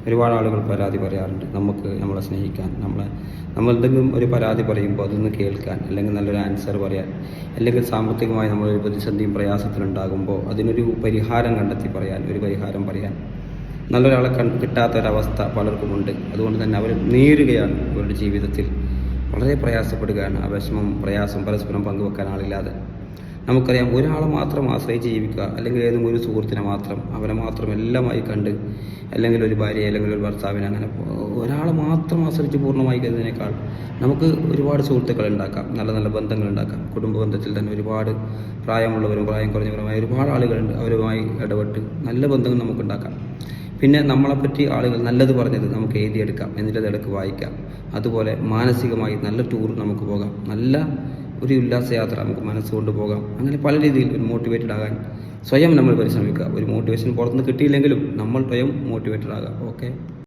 ഒരുപാട് ആളുകൾ പരാതി പറയാറുണ്ട്. നമുക്ക് നമ്മളെ സ്നേഹിക്കാൻ, നമ്മൾ എന്തെങ്കിലും ഒരു പരാതി പറയുമ്പോൾ അതൊന്ന് കേൾക്കാൻ, അല്ലെങ്കിൽ നല്ലൊരു ആൻസർ പറയാൻ, അല്ലെങ്കിൽ സാമ്പത്തികമായി നമ്മളൊരു പ്രതിസന്ധിയും പ്രയാസത്തിലുണ്ടാകുമ്പോൾ അതിനൊരു പരിഹാരം കണ്ടെത്തി പറയാൻ, ഒരു പരിഹാരം പറയാൻ നല്ലൊരാളെ കിട്ടാത്തൊരവസ്ഥ പലർക്കുമുണ്ട്. അതുകൊണ്ട് തന്നെ അവർ നേരുകയാണ് അവരുടെ ജീവിതത്തിൽ, വളരെ പ്രയാസപ്പെടുകയാണ്. ആ വിഷമം പ്രയാസം പരസ്പരം പങ്കുവെക്കാൻ ആളില്ലാതെ. നമുക്കറിയാം, ഒരാളെ മാത്രം ആശ്രയിച്ച് ജീവിക്കുക, അല്ലെങ്കിൽ ഏതെങ്കിലും ഒരു സുഹൃത്തിനെ മാത്രം, അവനെ മാത്രം എല്ലാമായി കണ്ട്, അല്ലെങ്കിൽ ഒരു ഭാര്യയെ, അല്ലെങ്കിൽ ഒരു ഭർത്താവിനെ, അങ്ങനെ ഒരാളെ മാത്രം ആശ്രയിച്ച് പൂർണ്ണമായി കഴിയുന്നതിനേക്കാൾ നമുക്ക് ഒരുപാട് സുഹൃത്തുക്കൾ ഉണ്ടാക്കാം, നല്ല നല്ല ബന്ധങ്ങൾ ഉണ്ടാക്കാം. കുടുംബ ബന്ധത്തിൽ തന്നെ ഒരുപാട് പ്രായമുള്ളവരും പ്രായം കുറഞ്ഞവരുമായ ഒരുപാട് ആളുകളുണ്ട്. അവരുമായി ഇടപെട്ട് നല്ല ബന്ധങ്ങൾ നമുക്കുണ്ടാക്കാം. പിന്നെ നമ്മളെപ്പറ്റി ആളുകൾ നല്ലത് പറഞ്ഞത് നമുക്ക് എഴുതിയെടുക്കാം, എന്നിട്ട് അതിടക്ക് വായിക്കാം. അതുപോലെ മാനസികമായി നല്ല ടൂർ നമുക്ക് പോകാം, നല്ല ഒരു ഉല്ലാസയാത്ര നമുക്ക് മനസ്സുകൊണ്ട് പോകാം. അങ്ങനെ പല രീതിയിൽ ഒരു മോട്ടിവേറ്റഡ് ആകാൻ സ്വയം നമ്മൾ പരിശ്രമിക്കുക. ഒരു മോട്ടിവേഷൻ പുറത്തുനിന്ന് കിട്ടിയില്ലെങ്കിലും നമ്മൾ സ്വയം മോട്ടിവേറ്റഡ് ആകാം. ഓക്കെ.